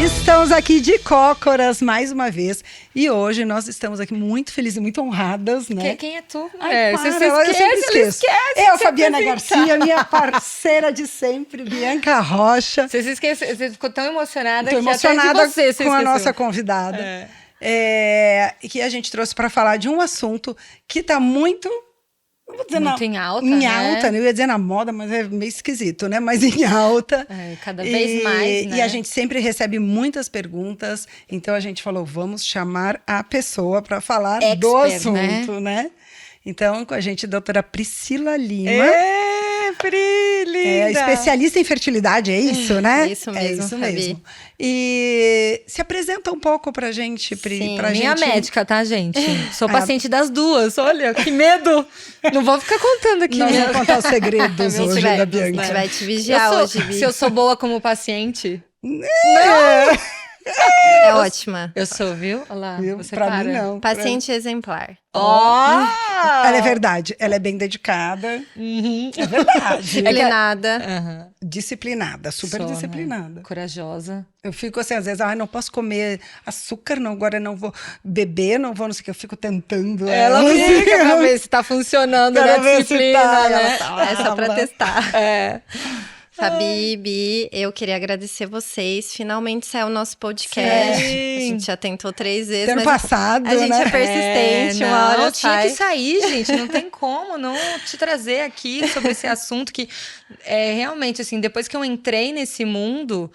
Estamos aqui de cócoras mais uma vez e hoje nós estamos aqui muito felizes e muito honradas, né? Quem é tu? Você se esquece. Eu, Fabiana Garcia, minha parceira de sempre, Bianca Rocha. Você se esqueceu, você ficou tão emocionada Estou que emocionada até de você com a esqueceu. nossa convidada. E que a gente trouxe para falar de um assunto que está muito... Não vou dizer muito em alta, em né? alta, eu ia dizer na moda, mas é meio esquisito, né? Mas em alta. Cada vez mais, né? E a gente sempre recebe muitas perguntas, então a gente falou, vamos chamar a pessoa para falar do assunto, né? Então, com a gente, a doutora Priscila Lima. Pri, linda! Especialista em fertilidade, é isso, né? Isso mesmo, é isso Fabi. mesmo. E se apresenta um pouco pra gente, Pri. Sim, pra Minha gente... médica, tá, gente? Sou paciente das duas, olha, que medo! Não vou ficar contando aqui. Nós vamos contar os segredos Meus hoje segredos, da Bianca. A gente vai te vigiar hoje, Vi. Se eu sou boa como paciente... É ótima. Eu sou, viu? Olha lá, Viu? você Pra para. mim, não. Paciente exemplar. Ela é verdade, ela é bem dedicada. É verdade. Disciplinada. Disciplinada, super Sou, né? disciplinada. Corajosa. Eu fico assim, às vezes, não posso comer açúcar, não, agora não vou beber, não vou, não sei o que, eu fico tentando. Ela fica pra ver se tá funcionando na disciplina, né? É só pra testar. É. Fabi, Bi, eu queria agradecer vocês. Finalmente saiu o nosso podcast. Sim. A gente já tentou 3 vezes, Ano mas passado, a gente né? é persistente, não, uma hora tinha sai. que sair, gente. Não tem como não te trazer aqui sobre esse assunto que realmente, assim, depois que eu entrei nesse mundo,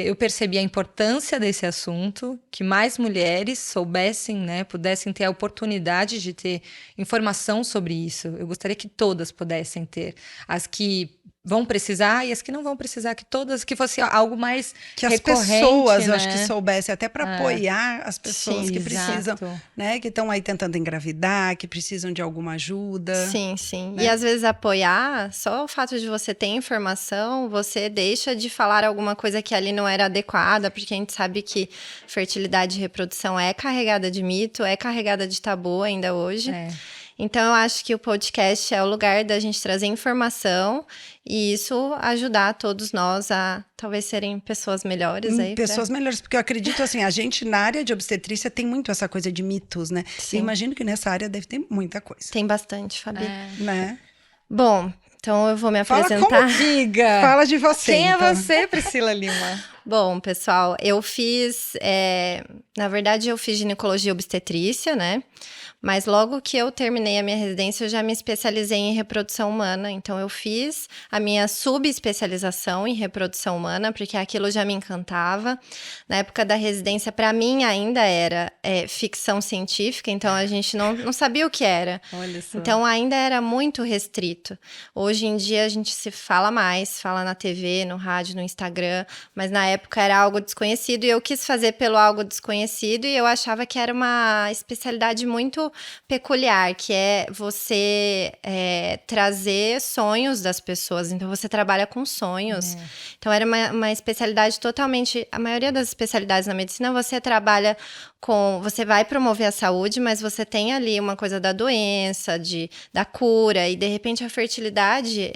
eu percebi a importância desse assunto, que mais mulheres soubessem, né, pudessem ter a oportunidade de ter informação sobre isso. Eu gostaria que todas pudessem ter. As que vão precisar e as que não vão precisar, que todas, que fosse algo mais que as recorrente, pessoas, eu né? acho que soubessem, até para apoiar as pessoas Sim, que precisam, exato. né, que estão aí tentando engravidar, que precisam de alguma ajuda. Sim, sim. Né? E às vezes apoiar, só o fato de você ter informação, você deixa de falar alguma coisa que ali não era adequada, porque a gente sabe que fertilidade e reprodução é carregada de mito, é carregada de tabu ainda hoje. Então, eu acho que o podcast é o lugar da gente trazer informação e isso ajudar todos nós a talvez serem pessoas melhores aí. Pessoas melhores, porque eu acredito assim, a gente na área de obstetrícia tem muito essa coisa de mitos, né? Sim. Eu imagino que nessa área deve ter muita coisa. Tem bastante, Fabi. Né? Bom, então eu vou me Fala apresentar. Diga! Fala de você. Quem então. é você, Priscila Lima? Bom, pessoal, eu fiz, na verdade eu fiz ginecologia e obstetrícia, né? Mas logo que eu terminei a minha residência, eu já me especializei em reprodução humana. Então, eu fiz a minha subespecialização em reprodução humana, porque aquilo já me encantava. Na época da residência, para mim, ainda era ficção científica, então a gente não sabia o que era. Olha só. Então, ainda era muito restrito. Hoje em dia, a gente se fala mais, fala na TV, no rádio, no Instagram, mas na época era algo desconhecido e eu quis fazer pelo algo desconhecido e eu achava que era uma especialidade muito peculiar, que é você trazer sonhos das pessoas. Então, você trabalha com sonhos. Então, era uma especialidade totalmente... A maioria das especialidades na medicina, você trabalha com... Você vai promover a saúde, mas você tem ali uma coisa da doença, da cura. E, de repente, a fertilidade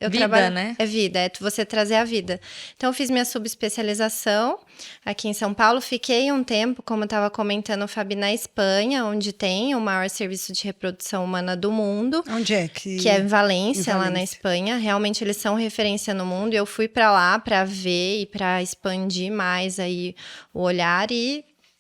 vida, né? É vida, é você trazer a vida. Então, eu fiz minha subespecialização aqui em São Paulo. Fiquei um tempo, como eu estava comentando, Fabi, na Espanha, onde tem o maior serviço de reprodução humana do mundo. Onde é? Que é em Valência, lá na Espanha. Realmente, eles são referência no mundo. E eu fui para lá para ver e para expandir mais aí o olhar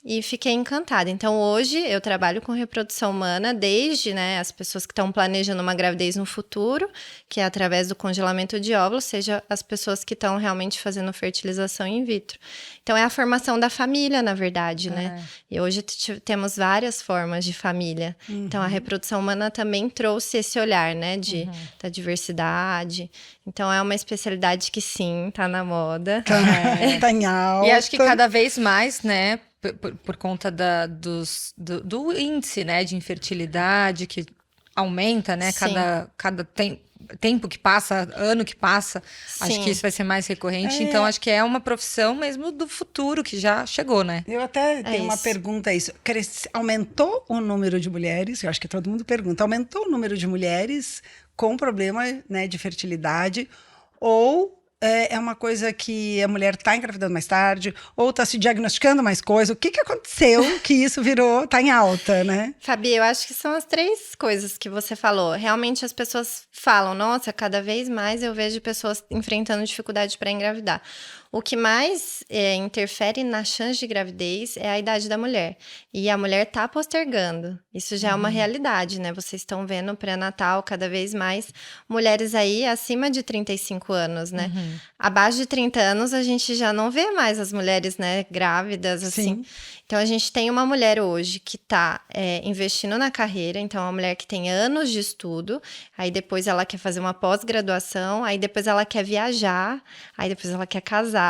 e fiquei encantada. Então, hoje, eu trabalho com reprodução humana desde, né, as pessoas que estão planejando uma gravidez no futuro, que é através do congelamento de óvulos, seja as pessoas que estão realmente fazendo fertilização in vitro. Então, é a formação da família, na verdade, né? E hoje temos várias formas de família. Então, a reprodução humana também trouxe esse olhar, né, da diversidade. Então, é uma especialidade que, sim, tá na moda. Tá em alta. E acho que cada vez mais, né, por conta do índice, né, de infertilidade que aumenta, né, cada tempo que passa, ano que passa, acho que isso vai ser mais recorrente. Então, acho que é uma profissão mesmo do futuro que já chegou, né? Eu até tenho uma pergunta a isso. Aumentou o número de mulheres, eu acho que todo mundo pergunta, aumentou o número de mulheres com problema, né, de fertilidade ou é uma coisa que a mulher está engravidando mais tarde, ou está se diagnosticando mais coisa? O que aconteceu que isso tá em alta, né? Fabi, eu acho que são as 3 coisas que você falou. Realmente as pessoas falam, nossa, cada vez mais eu vejo pessoas enfrentando dificuldade para engravidar. O que mais interfere na chance de gravidez é a idade da mulher. E a mulher tá postergando. Isso já é uma realidade, né? Vocês estão vendo pré-natal cada vez mais mulheres aí acima de 35 anos, né? Abaixo de 30 anos a gente já não vê mais as mulheres, né, grávidas, assim. Sim. Então a gente tem uma mulher hoje que tá investindo na carreira, então é uma mulher que tem anos de estudo, aí depois ela quer fazer uma pós-graduação, aí depois ela quer viajar, aí depois ela quer casar.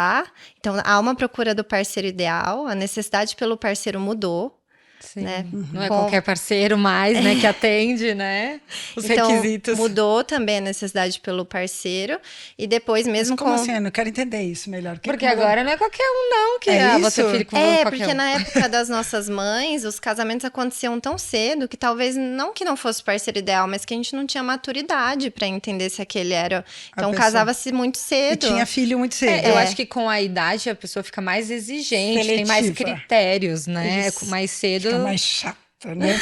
Então, há uma procura do parceiro ideal, a necessidade pelo parceiro mudou. Sim. Né? Não é qualquer parceiro mais, né, que atende, né, os requisitos. Mudou também a necessidade pelo parceiro e depois mesmo Mas como assim? Eu não quero entender isso melhor. Porque agora não é qualquer um não que você filho com qualquer porque na época das nossas mães, os casamentos aconteciam tão cedo que talvez não fosse o parceiro ideal, mas que a gente não tinha maturidade para entender se aquele era. Então casava-se muito cedo. E tinha filho muito cedo. Eu acho que com a idade a pessoa fica mais exigente, seletiva. Tem mais critérios, né? Isso. Mais cedo. Fica mais chata, né?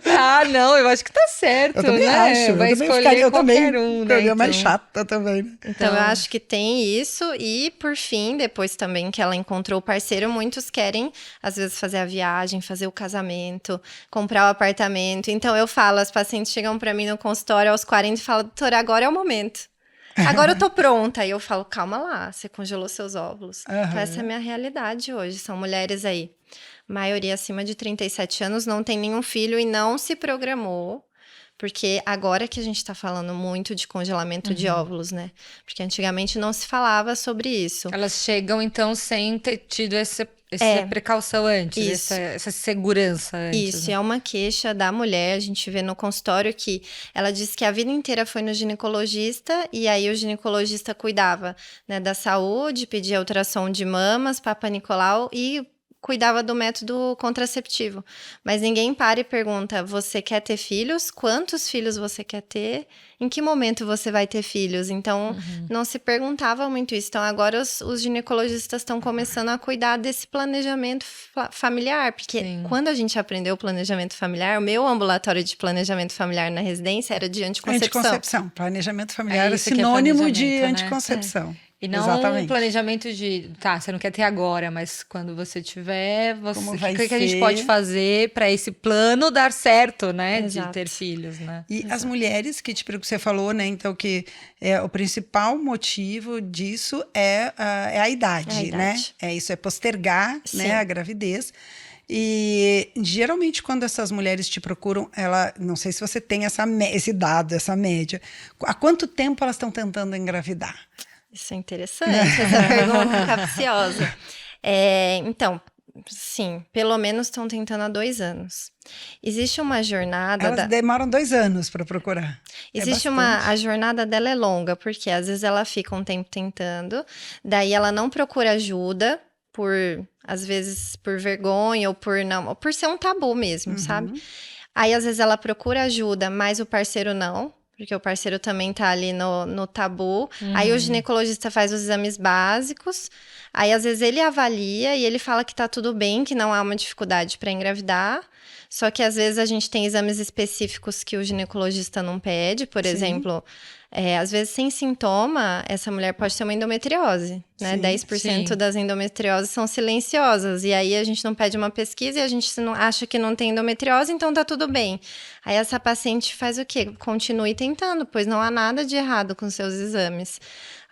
Ah, não, eu acho que tá certo, eu também né? Acho. Vai escolher qualquer um, né? Eu mais chata também. Então, eu acho que tem isso. E, por fim, depois também que ela encontrou o parceiro, muitos querem, às vezes, fazer a viagem, fazer o casamento, comprar o apartamento. Então, eu falo, as pacientes chegam pra mim no consultório aos 40 e falam, doutora, agora é o momento. Agora eu tô pronta. Aí eu falo, calma lá, você congelou seus óvulos. Então, essa é a minha realidade hoje. São mulheres aí, maioria acima de 37 anos, não tem nenhum filho e não se programou. Porque agora que a gente tá falando muito de congelamento de óvulos, né? Porque antigamente não se falava sobre isso. Elas chegam, então, sem ter tido essa precaução antes, essa segurança antes. Isso, é uma queixa da mulher, a gente vê no consultório que ela disse que a vida inteira foi no ginecologista e aí o ginecologista cuidava, né, da saúde, pedia ultrassom de mamas, Papa Nicolau e cuidava do método contraceptivo. Mas ninguém para e pergunta, você quer ter filhos? Quantos filhos você quer ter? Em que momento você vai ter filhos? Então, não se perguntava muito isso. Então, agora os ginecologistas estão começando a cuidar desse planejamento familiar. Porque quando a gente aprendeu o planejamento familiar, o meu ambulatório de planejamento familiar na residência era de anticoncepção. Anticoncepção. Planejamento familiar é sinônimo de anticoncepção. Né? E não um planejamento de, você não quer ter agora, mas quando você tiver, o que a gente pode fazer para esse plano dar certo, né? Exato. De ter filhos, né? E as mulheres que você falou, né? Então, que o principal motivo disso é a idade, né? Isso é postergar, né, a gravidez. E geralmente quando essas mulheres te procuram, não sei se você tem esse dado, essa média, há quanto tempo elas estão tentando engravidar? Isso é interessante, essa pergunta capciosa. Então, sim, pelo menos estão tentando há 2 anos. Existe uma jornada... Elas demoram 2 anos para procurar. Existe a jornada dela é longa, porque às vezes ela fica um tempo tentando, daí ela não procura ajuda, às vezes por vergonha ou por ser um tabu mesmo, sabe? Aí às vezes ela procura ajuda, mas o parceiro não. Porque o parceiro também tá ali no tabu. Aí o ginecologista faz os exames básicos. Aí, às vezes, ele avalia e ele fala que tá tudo bem, que não há uma dificuldade para engravidar. Só que, às vezes, a gente tem exames específicos que o ginecologista não pede. Por exemplo, às vezes, sem sintoma, essa mulher pode ter uma endometriose, né? 10% das endometrioses são silenciosas. E aí, a gente não pede uma pesquisa e a gente não acha que não tem endometriose, então tá tudo bem. Aí, essa paciente faz o quê? Continue tentando, pois não há nada de errado com seus exames.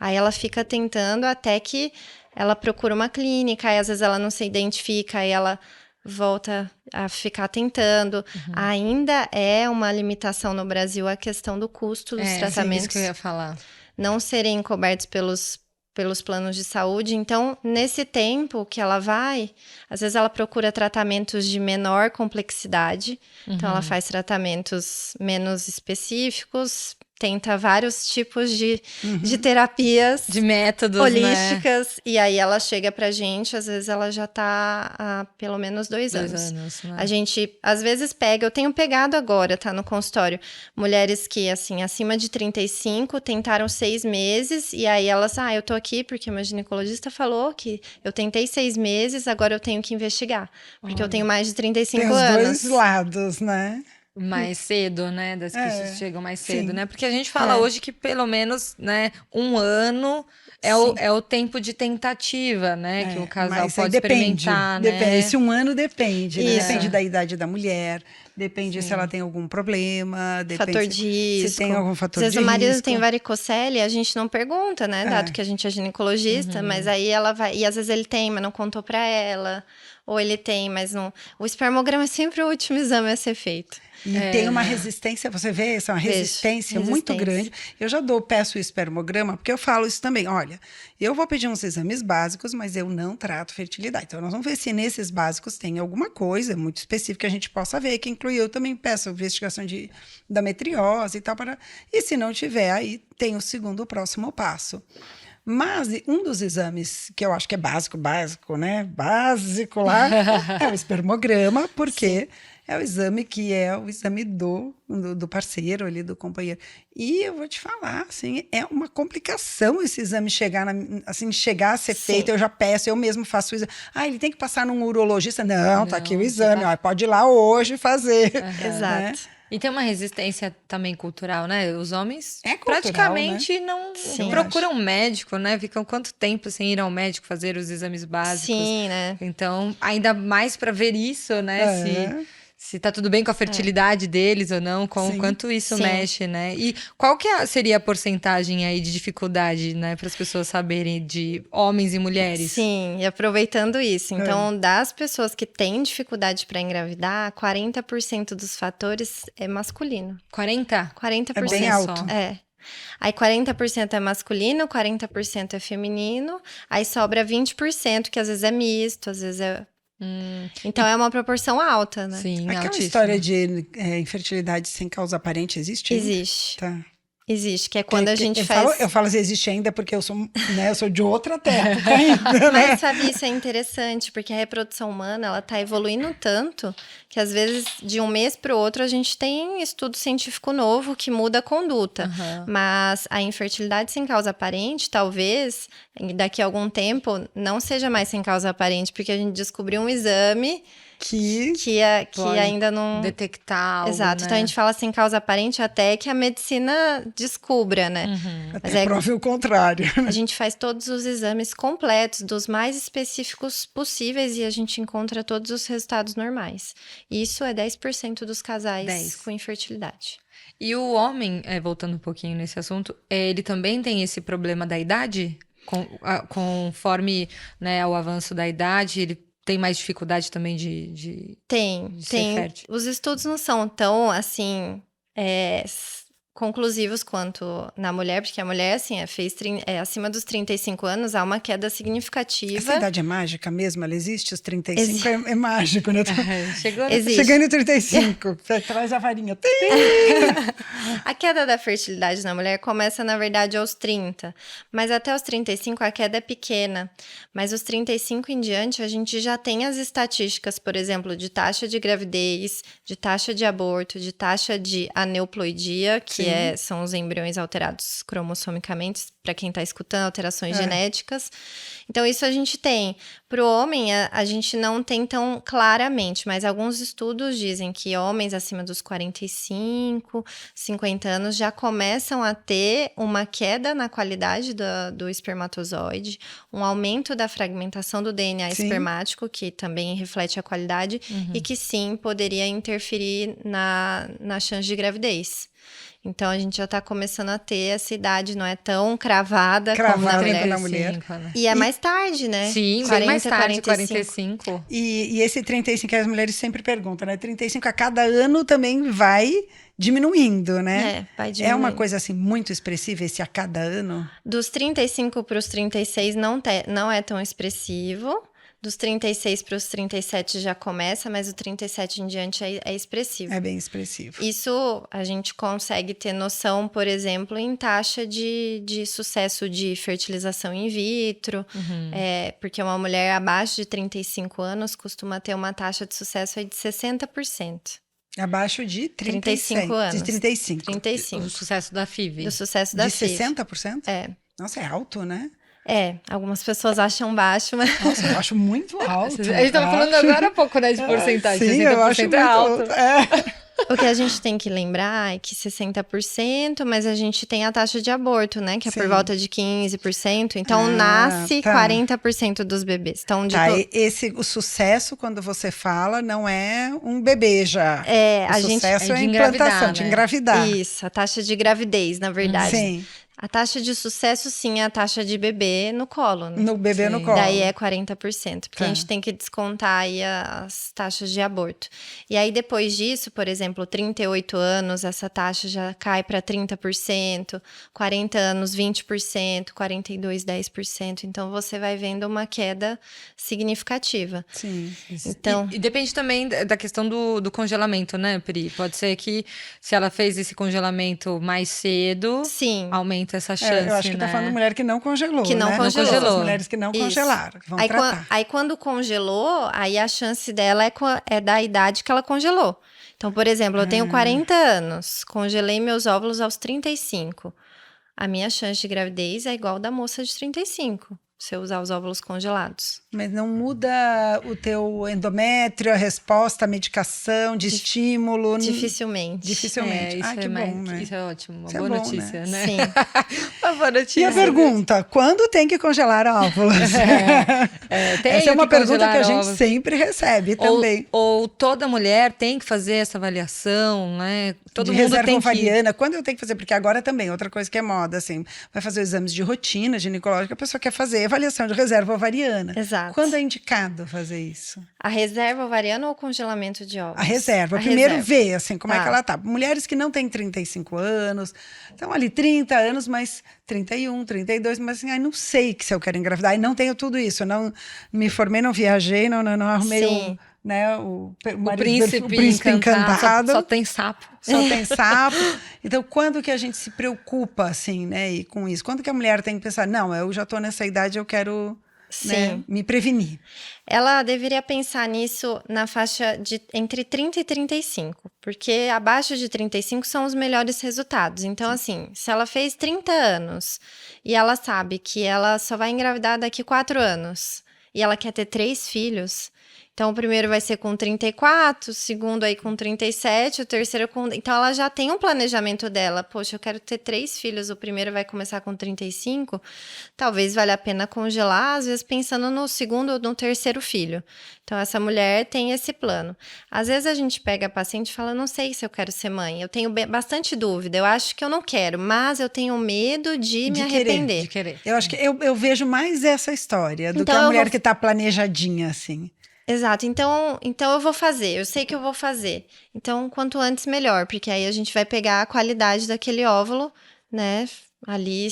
Aí, ela fica tentando até que ela procura uma clínica, aí, às vezes, ela não se identifica, aí ela volta a ficar tentando. Ainda é uma limitação no Brasil a questão do custo dos tratamentos. Isso que eu ia falar. Não serem cobertos pelos planos de saúde. Então, nesse tempo que ela vai, às vezes ela procura tratamentos de menor complexidade. Então, ela faz tratamentos menos específicos, tenta vários tipos de terapias. De métodos, holísticas. né? E aí ela chega pra gente, às vezes ela já tá há pelo menos 2 anos. Né? A gente, às vezes, eu tenho pegado agora, tá, no consultório, mulheres que, assim, acima de 35, tentaram 6 meses, e aí elas, eu tô aqui porque meu ginecologista falou que eu tentei 6 meses, agora eu tenho que investigar, porque eu tenho mais de 35 Tem os anos. 2 lados, né? Mais cedo, né? Das que chegam mais cedo, sim. né? Porque a gente fala hoje que pelo menos, né, 1 ano é o tempo de tentativa, né? Que o casal pode experimentar, né? Depende. Esse 1 ano depende, né? Isso. Depende da idade da mulher, depende se ela tem algum problema, depende fator de risco. Se tem algum fator de risco. Às vezes o marido tem varicocele, a gente não pergunta, né? Dado que a gente é ginecologista, mas aí ela vai... E às vezes ele tem, mas não contou pra ela. Ou ele tem, mas não... O espermograma é sempre o último exame a ser feito. E tem uma resistência, você vê, essa resistência muito grande. Eu já peço o espermograma, porque eu falo isso também. Olha, eu vou pedir uns exames básicos, mas eu não trato fertilidade. Então, nós vamos ver se nesses básicos tem alguma coisa muito específica que a gente possa ver, que inclui, eu também peço investigação de endometriose e tal. E se não tiver, aí tem o próximo passo. Mas um dos exames que eu acho que é básico, né? Básico lá, é o espermograma, porque é o exame que é o exame do parceiro ali, do companheiro. E eu vou te falar, assim, é uma complicação esse exame chegar a ser feito. Eu já peço, eu mesmo faço o exame. Ele tem que passar num urologista. Não, tá aqui o exame, pode ir lá hoje fazer. Exato. Né? E tem uma resistência também cultural, né? Os homens cultural, praticamente né? não procuram médico, né? Ficam quanto tempo sem ir ao médico fazer os exames básicos? Sim, né? Então, ainda mais para ver isso, né? Se tá tudo bem com a fertilidade deles ou não, quanto isso mexe, né? E qual que seria a porcentagem aí de dificuldade, né? Para as pessoas saberem de homens e mulheres? Sim, e aproveitando isso. Então, das pessoas que têm dificuldade para engravidar, 40% dos fatores é masculino. 40%? 40%. É bem alto. Aí 40% é masculino, 40% é feminino, aí sobra 20%, que às vezes é misto, às vezes é... Então é uma proporção alta, né? Sim, aquela altíssima. história de infertilidade sem causa aparente existe ainda? Existe. Tá. Existe, que é quando a gente faz... Eu falo assim, existe ainda porque eu sou de outra época ainda, né? Mas sabe, isso é interessante, porque a reprodução humana, ela tá evoluindo tanto que às vezes de um mês para o outro a gente tem estudo científico novo que muda a conduta. Mas a infertilidade sem causa aparente, talvez daqui a algum tempo não seja mais sem causa aparente, porque a gente descobriu um exame que ainda não... detectar algo, Exato, né? Então a gente fala sem causa aparente até que a medicina descubra, né? Até prove o contrário. A gente faz todos os exames completos, dos mais específicos possíveis, e a gente encontra todos os resultados normais. Isso é 10% dos casais com infertilidade. E o homem, voltando um pouquinho nesse assunto, ele também tem esse problema da idade? Conforme, né, o avanço da idade, ele tem mais dificuldade também de ser fértil? Os estudos não são tão, assim, conclusivos quanto na mulher, porque a mulher, assim, acima dos 35 anos, há uma queda significativa. Essa idade é mágica mesmo? Ela existe? Os 35 é mágico, né? Chegando em 35, você traz a varinha. A queda da fertilidade na mulher começa, na verdade, aos 30. Mas até os 35 a queda é pequena. Mas os 35 em diante, a gente já tem as estatísticas, por exemplo, de taxa de gravidez, de taxa de aborto, de taxa de aneuploidia, que são os embriões alterados cromossomicamente, para quem está escutando, alterações genéticas. Então, isso a gente tem. Para o homem, a gente não tem tão claramente, mas alguns estudos dizem que homens acima dos 45, 50 anos já começam a ter uma queda na qualidade do espermatozoide, um aumento da fragmentação do DNA espermático, que também reflete a qualidade, e que sim, poderia interferir na chance de gravidez. Então, a gente já está começando a ter essa idade, não é tão cravada como na mulher. E é mais tarde, né? Sim, 40, mais tarde, 45. E esse 35 que as mulheres sempre perguntam, né? 35 a cada ano também vai diminuindo, né? Vai diminuindo. É uma coisa assim muito expressiva esse a cada ano? Dos 35 para os 36 não é tão expressivo. Dos 36 para os 37 já começa, mas o 37 em diante é expressivo. É bem expressivo. Isso a gente consegue ter noção, por exemplo, em taxa de sucesso de fertilização in vitro, porque uma mulher abaixo de 35 anos costuma ter uma taxa de sucesso aí de 60%. Abaixo de 35 anos. De 35. 35. O sucesso da FIV. Do sucesso da FIV. De 60%? É. Nossa, é alto, né? Algumas pessoas acham baixo, mas... Nossa, eu acho muito alto. A gente tava falando agora há pouco, né, de porcentagem. Sim, eu acho muito alto. O que a gente tem que lembrar é que 60%, mas a gente tem a taxa de aborto, né? Que é por volta de 15%. Então, nasce 40% dos bebês. Então, o sucesso, quando você fala, não é um bebê já. O sucesso é a engravidar, implantação, de engravidar. Isso, a taxa de gravidez, na verdade. Sim. A taxa de sucesso, sim, é a taxa de bebê no colo, né? No bebê no colo. Daí é 40%, porque a gente tem que descontar aí as taxas de aborto. E aí, depois disso, por exemplo, 38 anos, essa taxa já cai para 30%, 40 anos, 20%, 42, 10%. Então, você vai vendo uma queda significativa. Sim. Então, e depende também da questão do congelamento, né, Pri? Pode ser que, se ela fez esse congelamento mais cedo, sim, aumenta essa chance, eu acho que tá falando de mulher que não congelou, que não né? congelou. As mulheres que não congelaram, que vão tratar. Aí, quando congelou, aí a chance dela é da idade que ela congelou. Então, por exemplo, eu tenho 40 anos, congelei meus óvulos aos 35. A minha chance de gravidez é igual da moça de 35. Se eu usar os óvulos congelados. Mas não muda o teu endométrio, a resposta à medicação, de estímulo? Dificilmente. Dificilmente. Isso que bom, né? Isso é ótimo, uma Isso boa é bom, notícia, né? Sim. Uma boa notícia. E a pergunta, quando tem que congelar óvulos? Essa é uma pergunta que a gente sempre recebe também. Ou toda mulher tem que fazer essa avaliação, né? Todo de mundo reserva tem ovariana, quando eu tenho que fazer? Porque agora também, outra coisa que é moda, assim, vai fazer exames de rotina ginecológica, a pessoa quer fazer avaliação de reserva ovariana. Exato. Quando é indicado fazer isso? A reserva ovariana ou o congelamento de óvulos? A reserva. Primeiro ver, assim, como é que ela tá. Mulheres que não têm 35 anos, estão ali 30 anos, mas 31, 32, mas assim, não sei se eu quero engravidar, e não tenho tudo isso, eu não me formei, não viajei, não arrumei o príncipe encantado. Só tem sapo. Só tem sapo. Então, quando que a gente se preocupa, assim, né, e com isso? Quando que a mulher tem que pensar, não, eu já tô nessa idade, eu quero me prevenir? Ela deveria pensar nisso na faixa de entre 30 e 35, porque abaixo de 35 são os melhores resultados. Então, assim, se ela fez 30 anos e ela sabe que ela só vai engravidar daqui 4 anos e ela quer ter 3 filhos... Então, o primeiro vai ser com 34, o segundo aí com 37, o terceiro com... Então, ela já tem um planejamento dela. Poxa, eu quero ter 3 filhos, o primeiro vai começar com 35. Talvez valha a pena congelar, às vezes pensando no segundo ou no terceiro filho. Então, essa mulher tem esse plano. Às vezes, a gente pega a paciente e fala, não sei se eu quero ser mãe. Eu tenho bastante dúvida, eu acho que eu não quero, mas eu tenho medo de me arrepender. De querer. Eu acho que eu vejo mais essa história do que a mulher que tá planejadinha, assim. Exato, então eu vou fazer, eu sei que eu vou fazer. Então, quanto antes, melhor, porque aí a gente vai pegar a qualidade daquele óvulo, né, ali.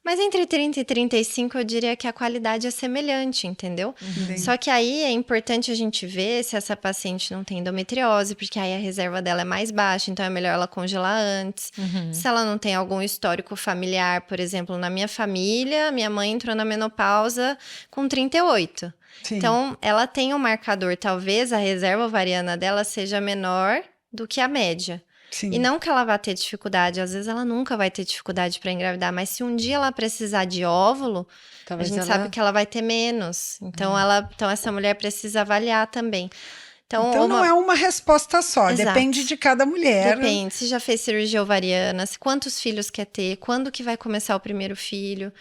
Mas entre 30 e 35, eu diria que a qualidade é semelhante, entendeu? Só que aí é importante a gente ver se essa paciente não tem endometriose, porque aí a reserva dela é mais baixa, então é melhor ela congelar antes. Se ela não tem algum histórico familiar, por exemplo, na minha família, minha mãe entrou na menopausa com 38. Sim. Então, ela tem um marcador, talvez a reserva ovariana dela seja menor do que a média. Sim. E não que ela vá ter dificuldade, às vezes ela nunca vai ter dificuldade para engravidar, mas se um dia ela precisar de óvulo, talvez a gente sabe que ela vai ter menos. Então, então essa mulher precisa avaliar também. Então não é uma resposta só, depende de cada mulher. Depende, se já fez cirurgia ovariana, quantos filhos quer ter, quando que vai começar o primeiro filho.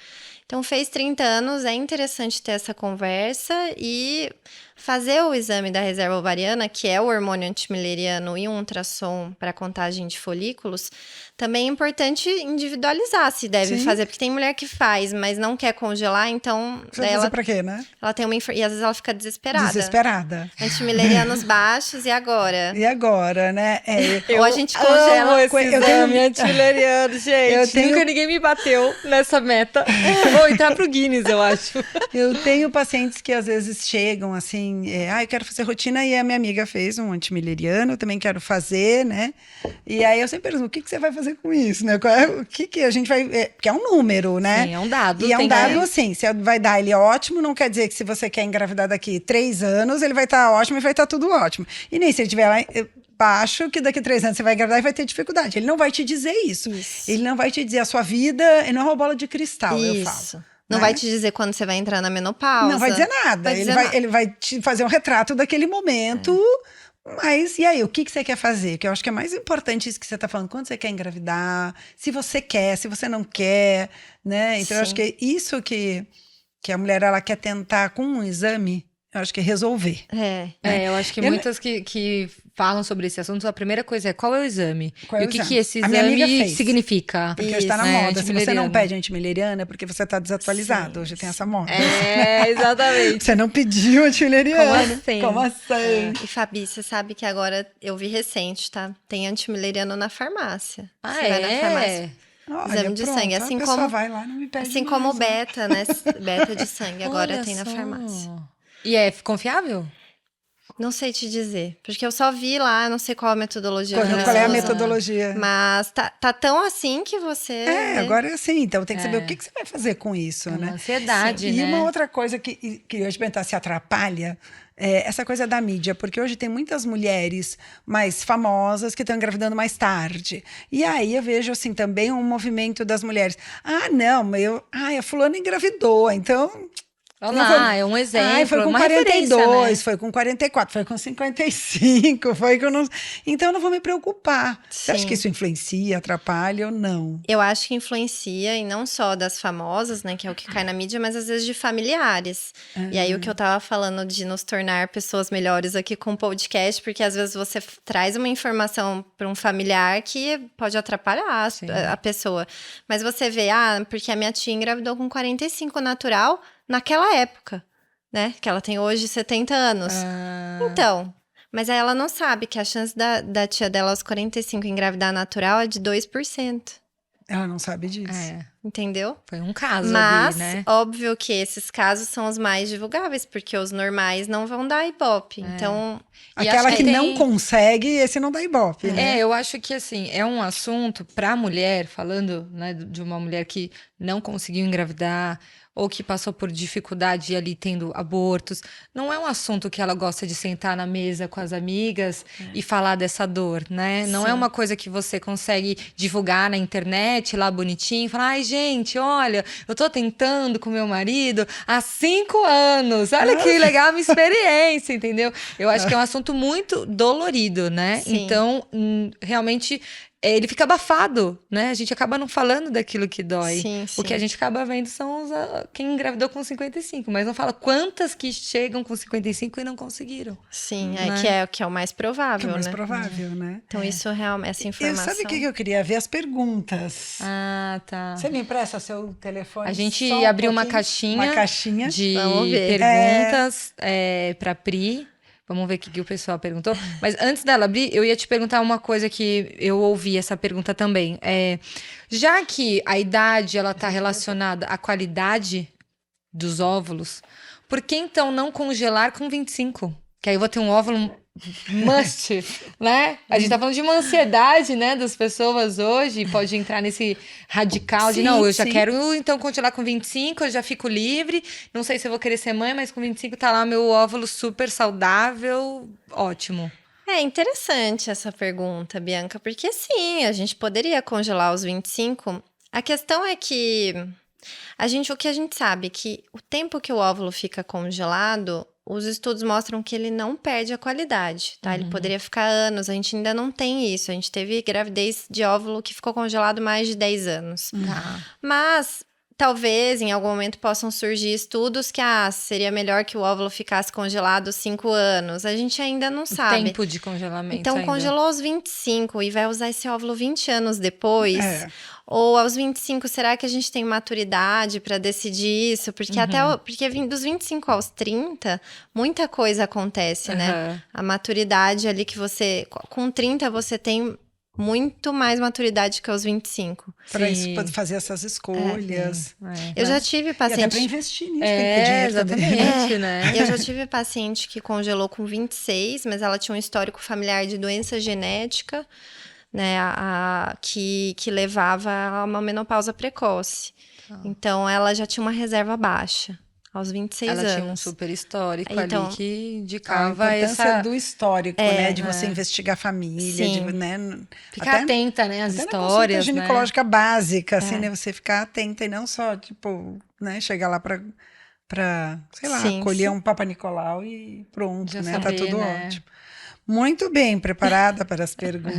Então, fez 30 anos, é interessante ter essa conversa e fazer o exame da reserva ovariana, que é o hormônio antimileriano e um ultrassom para contagem de folículos. Também é importante individualizar se deve fazer, porque tem mulher que faz, mas não quer congelar, então... Vai fazer pra quê, né? Ela tem e às vezes ela fica desesperada. Desesperada. Antimilerianos baixos, e agora? E agora, né? Ou a gente congela... Esse exame antimileriano, gente. Nunca ninguém me bateu nessa meta. vou entrar pro Guinness, eu acho. Eu tenho pacientes que às vezes chegam assim, eu quero fazer rotina, e a minha amiga fez um antimileriano, eu também quero fazer, né? E aí eu sempre pergunto, o que você vai fazer com isso, né? O que a gente vai... porque é um número, né? Sim, é um dado. E é um dado, assim, se vai dar ele ótimo, não quer dizer que se você quer engravidar daqui 3 anos, ele vai estar ótimo e vai estar tudo ótimo. E nem se ele estiver lá... baixo, que daqui a 3 anos você vai engravidar e vai ter dificuldade. Ele não vai te dizer isso. Ele não vai te dizer a sua vida, ele não é uma bola de cristal, eu falo. Não vai te dizer quando você vai entrar na menopausa. Não vai dizer nada. Ele vai te fazer um retrato daquele momento. Mas, e aí, o que você quer fazer? Que eu acho que é mais importante isso que você está falando. Quando você quer engravidar, se você quer, se você não quer, né? Então, eu acho que é isso que a mulher, ela quer tentar com um exame, eu acho que é resolver. Eu acho que muitas que falam sobre esse assunto, a primeira coisa é qual é o exame? E o que esse exame significa? Porque hoje está na moda. Se você não pede antimileriana, é porque você está desatualizado. Hoje tem essa moda. Exatamente. Você não pediu antimileriana. Como assim? E Fabi, você sabe que agora, eu vi recente, tá? Tem antimileriano na farmácia. Você vai na farmácia. Olha, exame de sangue, assim como vai lá, não me pede assim como o beta, né? Beta de sangue, agora tem na farmácia. E é confiável? Não sei te dizer, porque eu só vi lá, não sei qual a metodologia. Qual é a metodologia? Mas tá tão assim que você... agora é assim, então tem que saber o que você vai fazer com isso, né? Ansiedade, né? E uma outra coisa que eu ia te perguntar, se atrapalha, essa coisa da mídia, porque hoje tem muitas mulheres mais famosas que estão engravidando mais tarde. E aí eu vejo, assim, também um movimento das mulheres. A fulana engravidou, então... é um exemplo, foi com uma 42, né? foi com 44, foi com 55, foi com... Então eu não vou me preocupar. Você acha que isso influencia, atrapalha ou não? Eu acho que influencia, e não só das famosas, né, que é o que cai na mídia, mas às vezes de familiares. E aí o que eu tava falando de nos tornar pessoas melhores aqui com o podcast, porque às vezes você traz uma informação para um familiar que pode atrapalhar a pessoa. Mas você vê, porque a minha tia engravidou com 45 natural, naquela época, né? Que ela tem hoje 70 anos. Então, mas aí ela não sabe que a chance da tia dela aos 45 engravidar natural é de 2%. Ela não sabe disso. Entendeu? Foi um caso mas, ali, né? óbvio que esses casos são os mais divulgáveis, porque os normais não vão dar ibope. Então... Aquela que não consegue, esse não dá ibope, né? Eu acho que, assim, é um assunto pra mulher, falando, né, de uma mulher que não conseguiu engravidar ou que passou por dificuldade ali tendo abortos. Não é um assunto que ela gosta de sentar na mesa com as amigas e falar dessa dor, né? Não é uma coisa que você consegue divulgar na internet, lá bonitinho, falar, ai, gente, olha, eu tô tentando com meu marido há 5 anos, olha que legal a minha experiência, entendeu? Eu acho que é um assunto muito dolorido, né? Sim. Então, realmente... ele fica abafado, né? A gente acaba não falando daquilo que dói. Sim. O que a gente acaba vendo são quem engravidou com 55, mas não fala quantas que chegam com 55 e não conseguiram. Sim, né? que é o mais provável, É o mais né? provável, né? Então isso realmente, essa informação... Sabe o que eu queria ver? As perguntas. Tá. Você me empresta seu telefone? A gente abriu uma caixinha de perguntas pra Pri. Vamos ver o que o pessoal perguntou. Mas antes dela abrir, eu ia te perguntar uma coisa que eu ouvi essa pergunta também. Já que a idade ela está relacionada à qualidade dos óvulos, por que então não congelar com 25? Que aí eu vou ter um óvulo must, né? A gente tá falando de uma ansiedade, né, das pessoas hoje, pode entrar nesse radical de, eu já quero então congelar com 25, eu já fico livre, não sei se eu vou querer ser mãe, mas com 25 tá lá meu óvulo super saudável, ótimo. É interessante essa pergunta, Bianca, porque sim, a gente poderia congelar aos 25. A questão é que o que a gente sabe é que o tempo que o óvulo fica congelado, os estudos mostram que ele não perde a qualidade, tá? Ele poderia ficar anos, a gente ainda não tem isso. A gente teve gravidez de óvulo que ficou congelado mais de 10 anos. Mas, talvez, em algum momento, possam surgir estudos que, seria melhor que o óvulo ficasse congelado 5 anos. A gente ainda não sabe. O tempo de congelamento então, ainda. congelou aos 25 e vai usar esse óvulo 20 anos depois... Ou aos 25, será que a gente tem maturidade para decidir isso? Porque porque dos 25 aos 30, muita coisa acontece, né? A maturidade ali que você... Com 30, você tem muito mais maturidade que aos 25. Para fazer essas escolhas. Eu já tive paciente... E até para investir nisso, tem que ter dinheiro exatamente, né? Eu já tive paciente que congelou com 26, mas ela tinha um histórico familiar de doença genética, né, que levava a uma menopausa precoce. Então, ela já tinha uma reserva baixa. Aos 26 anos. Ela tinha um super histórico então, ali que indicava a importância do histórico, né? De você investigar a família, Sim. né? Ficar atenta, né? Às histórias, na ginecológica básica, assim, né? Você ficar atenta e não só, tipo, né? Chegar lá pra sei lá, colher um Papa Nicolau e pronto, já né? Saber, tá tudo ótimo. Muito bem preparada para as perguntas.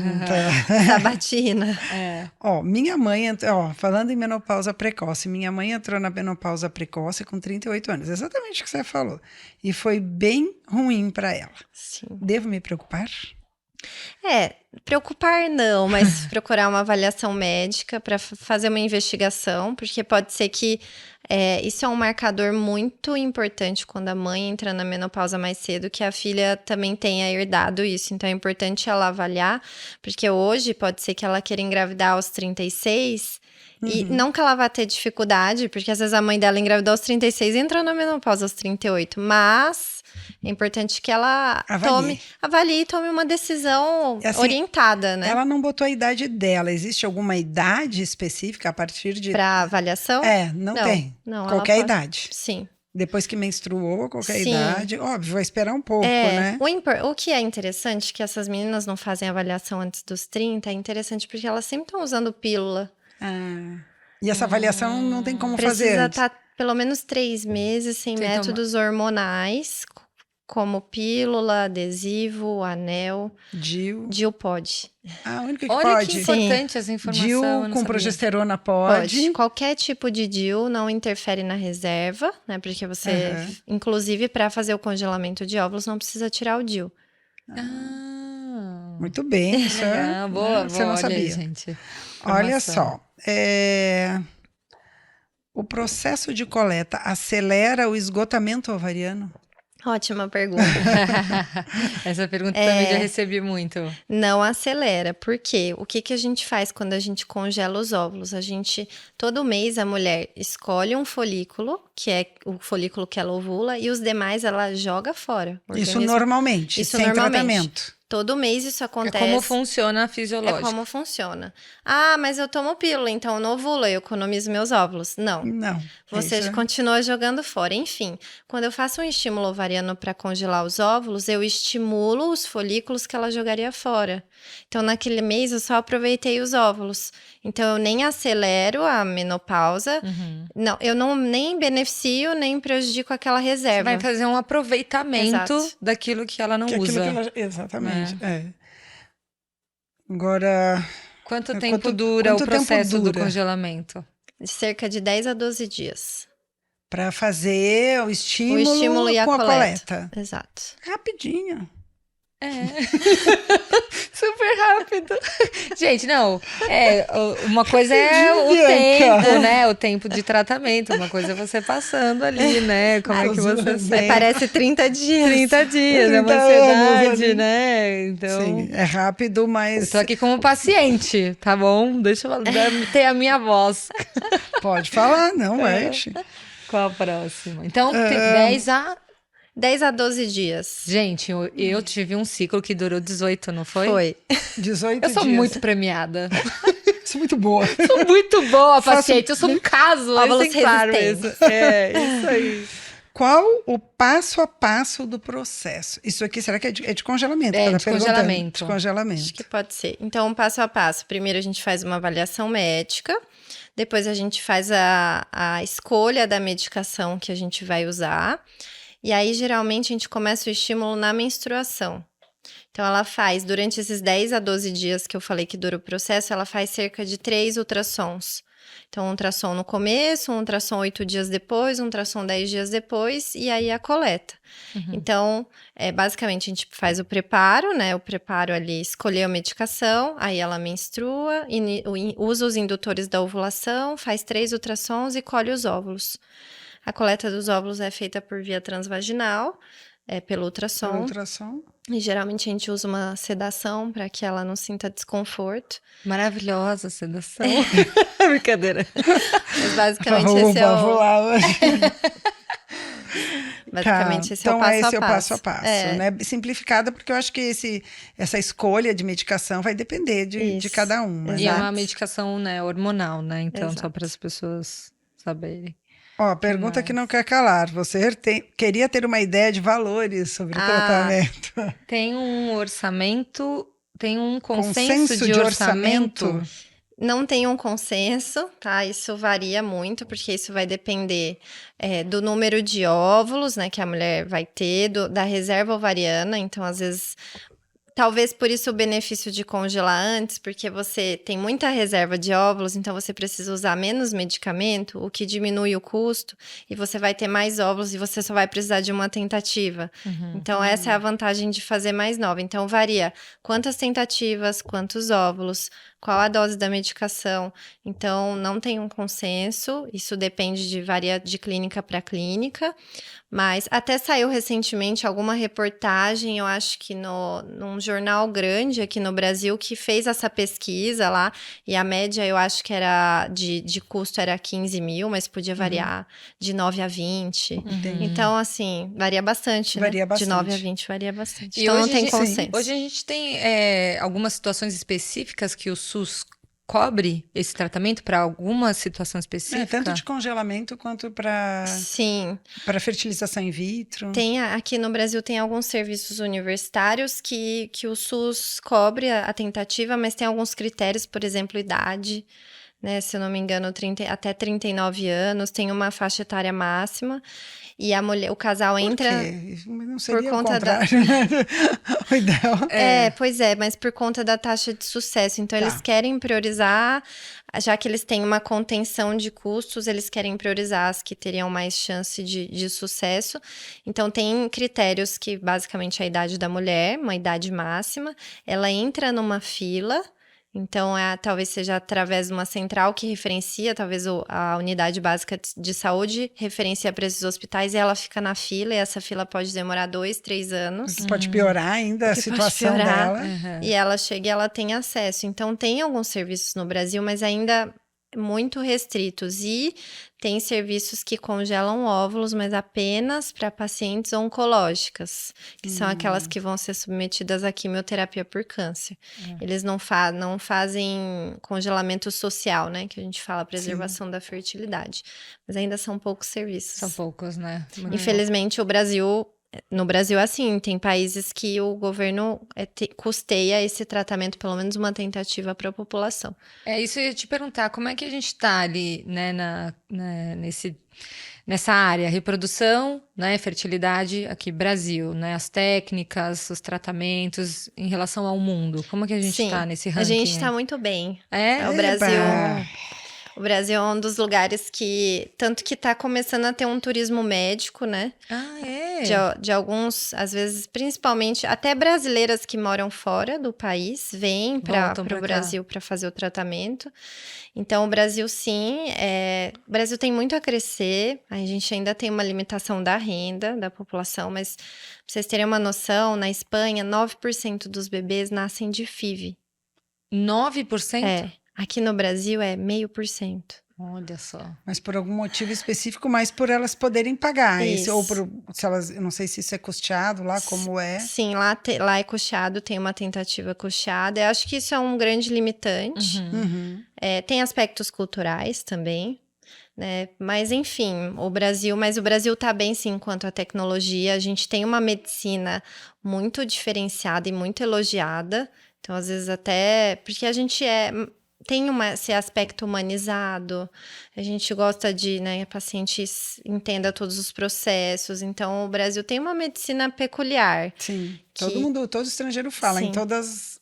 Sabatina. Ó, minha mãe, falando em menopausa precoce, minha mãe entrou na menopausa precoce com 38 anos, exatamente o que você falou. E foi bem ruim para ela. Sim. Devo me preocupar? Preocupar não, mas procurar uma avaliação médica para fazer uma investigação, porque pode ser que isso é um marcador muito importante quando a mãe entra na menopausa mais cedo, que a filha também tenha herdado isso. Então é importante ela avaliar, porque hoje pode ser que ela queira engravidar aos 36 e não que ela vá ter dificuldade, porque às vezes a mãe dela engravidou aos 36 e entrou na menopausa aos 38, mas é importante que ela avalie e tome uma decisão assim, orientada, né? Ela não botou a idade dela. Existe alguma idade específica a partir de... Para avaliação? Não tem. Não, qualquer idade. Sim. Depois que menstruou, qualquer idade. Óbvio, vai esperar um pouco, né? O que é interessante, que essas meninas não fazem avaliação antes dos 30, é interessante porque elas sempre estão usando pílula. E essa avaliação não tem como fazer Precisa antes. estar pelo menos 3 meses sem métodos hormonais, como pílula, adesivo, anel. DIU pode. A única que Olha pode. Que importante essa informação. DIU com progesterona pode. Qualquer tipo de DIU não interfere na reserva, né? Porque você, inclusive, para fazer o congelamento de óvulos, não precisa tirar o DIU. Muito bem. Isso boa, você não sabia. Gente. Olha só. O processo de coleta acelera o esgotamento ovariano? Ótima pergunta. Essa pergunta também já recebi muito. Não acelera, porque o que a gente faz quando a gente congela os óvulos? Todo mês a mulher escolhe um folículo, que é o folículo que ela ovula, e os demais ela joga fora. Isso normalmente, sem tratamento. Todo mês isso acontece. É como funciona fisiológico. É como funciona. Mas eu tomo pílula, então eu não ovulo, eu economizo meus óvulos. Não. Você continua jogando fora. Enfim, quando eu faço um estímulo ovariano para congelar os óvulos, eu estimulo os folículos que ela jogaria fora. Então, naquele mês, eu só aproveitei os óvulos. Então, eu nem acelero a menopausa. Não, eu nem beneficio, nem prejudico aquela reserva. Você vai fazer um aproveitamento daquilo que ela não usa. Exatamente. Agora... Quanto tempo dura o processo do congelamento? Cerca de 10 a 12 dias. Para fazer o estímulo e a coleta. Exato. Rapidinho. Super rápido. Gente, não. Uma coisa é o tempo, né? O tempo de tratamento. Uma coisa é você passando ali, né? Como é que você sente? Parece 30 dias. 30 dias, é uma ansiedade, né? Então. Sim, é rápido, mas. Eu tô aqui como paciente, tá bom? Deixa eu ter a minha voz. Pode falar, não mexe. Qual a próxima? Então, tem 10 a 12 dias. Gente, eu tive um ciclo que durou 18, não foi? Foi. 18 dias. Eu sou dias. muito premiada. Sou muito boa. Sou muito boa, paciente. Eu sou um caso. Óvulos resistentes. Isso aí. Qual o passo a passo do processo? Isso aqui, será que é de congelamento? De congelamento. De congelamento. Acho que pode ser. Então, passo a passo. Primeiro, a gente faz uma avaliação médica. Depois, a gente faz a escolha da medicação que a gente vai usar. E aí, geralmente, a gente começa o estímulo na menstruação. Então, ela faz, durante esses 10 a 12 dias que eu falei que dura o processo, ela faz cerca de 3 ultrassons. Então, um ultrassom no começo, um ultrassom 8 dias depois, um ultrassom 10 dias depois, e aí a coleta. Então, basicamente, a gente faz o preparo, né? O preparo ali, escolher a medicação, aí ela menstrua, usa os indutores da ovulação, faz 3 ultrassons e colhe os óvulos. A coleta dos óvulos é feita por via transvaginal, pelo ultrassom. Pelo ultrassom. E geralmente a gente usa uma sedação para que ela não sinta desconforto. Maravilhosa a sedação. Brincadeira. Mas basicamente esse é Vou lá hoje. Basicamente, esse é o então, passo esse a é o passo. passo a passo, né? Simplificada, porque eu acho que essa escolha de medicação vai depender de cada uma. E é Exato. uma medicação, né, hormonal, né? Então, Exato. só para as pessoas saberem. Ó, pergunta que não quer calar. Você queria ter uma ideia de valores sobre o tratamento? Tem um orçamento, tem um consenso de orçamento? Não tem um consenso, tá? Isso varia muito, porque isso vai depender do número de óvulos, né, que a mulher vai ter, da reserva ovariana. Então, às vezes, talvez por isso o benefício de congelar antes, porque você tem muita reserva de óvulos, então você precisa usar menos medicamento, o que diminui o custo, e você vai ter mais óvulos e você só vai precisar de uma tentativa. Então, essa é a vantagem de fazer mais nova. Então, varia quantas tentativas, quantos óvulos, qual a dose da medicação. Então, não tem um consenso, isso varia de clínica para clínica, mas até saiu recentemente alguma reportagem, eu acho que num jornal grande aqui no Brasil, que fez essa pesquisa lá, e a média eu acho que era de custo era 15 mil, mas podia variar de 9 a 20. Então, assim, varia bastante, Varia né? bastante. De 9 a 20 varia bastante. E então, não hoje tem consenso. Hoje a gente tem algumas situações específicas que o SUS cobre esse tratamento para alguma situação específica? Tanto de congelamento quanto para fertilização in vitro. Aqui no Brasil tem alguns serviços universitários que o SUS cobre a tentativa, mas tem alguns critérios, por exemplo, idade, né? Se eu não me engano, até 39 anos, tem uma faixa etária máxima. E o casal entra. Por quê? Não seria por conta o contrário, né? O ideal. Pois é, mas por conta da taxa de sucesso. Então, eles querem priorizar, já que eles têm uma contenção de custos, eles querem priorizar as que teriam mais chance de sucesso. Então, tem critérios que, basicamente, a idade da mulher, uma idade máxima, ela entra numa fila. Então, talvez seja através de uma central que referencia, talvez a unidade básica de saúde referencia para esses hospitais e ela fica na fila, e essa fila pode demorar 2, 3 anos. Pode piorar ainda a situação dela. E ela chega e ela tem acesso. Então, tem alguns serviços no Brasil, mas ainda muito restritos. E tem serviços que congelam óvulos, mas apenas para pacientes oncológicas, que são aquelas que vão ser submetidas à quimioterapia por câncer. Eles não fazem congelamento social, né? Que a gente fala, preservação da fertilidade. Mas ainda são poucos serviços. São poucos, né? Infelizmente, no Brasil, assim, tem países que o governo custeia esse tratamento, pelo menos uma tentativa para a população. Isso eu ia te perguntar, como é que a gente está ali, né, nessa área, reprodução, né, fertilidade aqui, Brasil, né, as técnicas, os tratamentos em relação ao mundo, como é que a gente está nesse ranking? A gente está muito bem. O Brasil é um dos lugares tanto que está começando a ter um turismo médico, né? De alguns, às vezes, principalmente, até brasileiras que moram fora do país, vêm para o Brasil para fazer o tratamento. Então, o Brasil, sim, o Brasil tem muito a crescer, a gente ainda tem uma limitação da renda da população, mas para vocês terem uma noção, na Espanha, 9% dos bebês nascem de FIV. 9%? Aqui no Brasil é 0,5%. Olha só. Mas por algum motivo específico, mas por elas poderem pagar. Isso. Ou se elas, eu não sei se isso é custeado lá, como é. Sim, lá é custeado, tem uma tentativa custeada. Eu acho que isso é um grande limitante. Tem aspectos culturais também, né? Mas enfim, o Brasil está bem sim quanto à tecnologia. A gente tem uma medicina muito diferenciada e muito elogiada. Então, às vezes até... Porque a gente tem esse aspecto humanizado, a gente gosta de, né, a paciente entenda todos os processos. Então, o Brasil tem uma medicina peculiar. Sim, todo estrangeiro fala, em todas,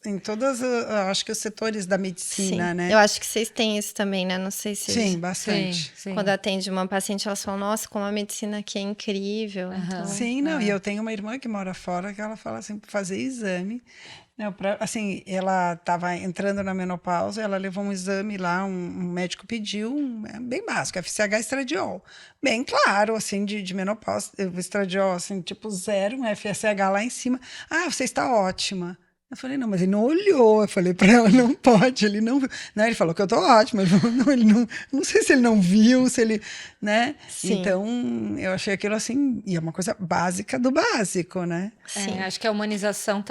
acho que os setores da medicina, né? Eu acho que vocês têm isso também, né? Não sei se... Sim, bastante. Sim. Quando atende uma paciente, elas falam, nossa, como a medicina aqui é incrível. Então, Sim, e eu tenho uma irmã que mora fora, que ela fala assim, fazer exame, Não, assim, ela estava entrando na menopausa, ela levou um exame lá, um médico pediu, bem básico, FSH estradiol. Bem claro, assim, de menopausa, o estradiol, assim, tipo 0, um FSH lá em cima. Ah, você está ótima. Eu falei, não, mas ele não olhou. Eu falei para ela, não pode, ele não viu. Não, ele falou que eu tô ótima. Ele não sei se ele não viu, se ele, né? Sim. Então, eu achei aquilo assim, e é uma coisa básica do básico, né? Sim. Acho que a humanização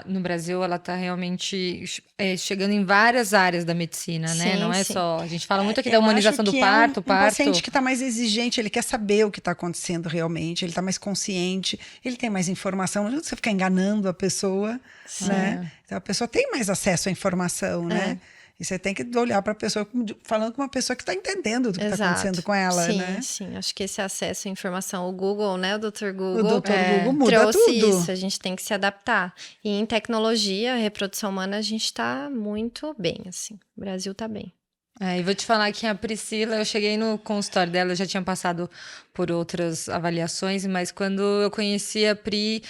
no Brasil, ela tá realmente chegando em várias áreas da medicina, né? Sim, não é sim. só... A gente fala muito aqui da Eu humanização acho do que parto, um paciente que está mais exigente, ele quer saber o que está acontecendo realmente, ele está mais consciente, ele tem mais informação, não adianta você ficar enganando a pessoa, né? Então a pessoa tem mais acesso à informação, né? E você tem que olhar para a pessoa falando com uma pessoa que está entendendo do que está acontecendo com ela, sim, né? Sim, acho que esse acesso à informação, o Google, né, o Dr. Google, O Dr. Google muda trouxe tudo. isso, a gente tem que se adaptar. E em tecnologia, reprodução humana, a gente está muito bem, assim, o Brasil está bem. E vou te falar que a Priscila, eu cheguei no consultório dela, eu já tinha passado por outras avaliações, mas quando eu conheci a Pri,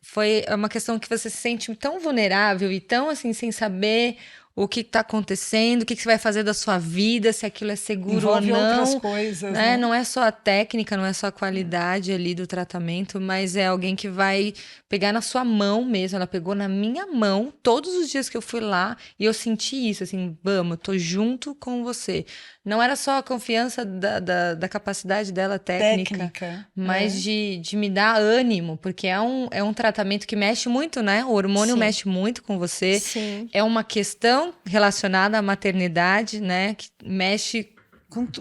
foi uma questão que você se sente tão vulnerável e tão assim, sem saber o que está acontecendo, o que você vai fazer da sua vida, se aquilo é seguro Envolve ou não. outras coisas, né? Não é só a técnica, não é só a qualidade ali do tratamento, mas é alguém que vai pegar na sua mão mesmo. Ela pegou na minha mão todos os dias que eu fui lá e eu senti isso, assim, vamos, eu tô junto com você. Não era só a confiança da capacidade dela técnica. Mas de me dar ânimo, porque é um tratamento que mexe muito, né? O hormônio mexe muito com você. Sim. É uma questão relacionada à maternidade, né? Que mexe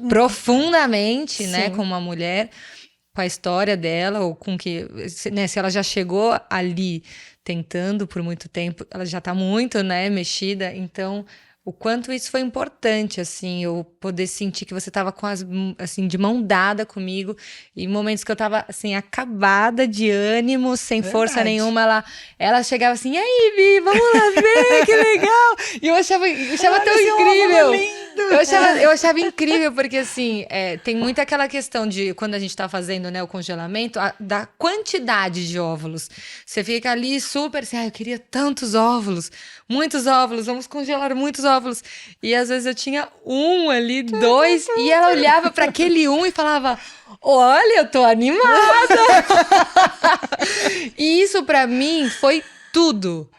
profundamente, né? Com uma mulher, com a história dela, ou com que... Né, se ela já chegou ali tentando por muito tempo, ela já tá muito, né? Mexida, então... O quanto isso foi importante, assim, eu poder sentir que você estava assim, de mão dada comigo, e momentos que eu estava assim, acabada de ânimo, sem força nenhuma, ela chegava assim, e aí, Vi, vamos lá ver, que legal! E eu achava tão incrível! Eu achava incrível, porque assim, tem muito aquela questão de, quando a gente tá fazendo, né, o congelamento, da quantidade de óvulos. Você fica ali super assim, eu queria tantos óvulos, muitos óvulos, vamos congelar muitos óvulos. E às vezes eu tinha um ali, 2, e ela olhava para aquele um e falava, olha, eu tô animada! E isso para mim foi tudo,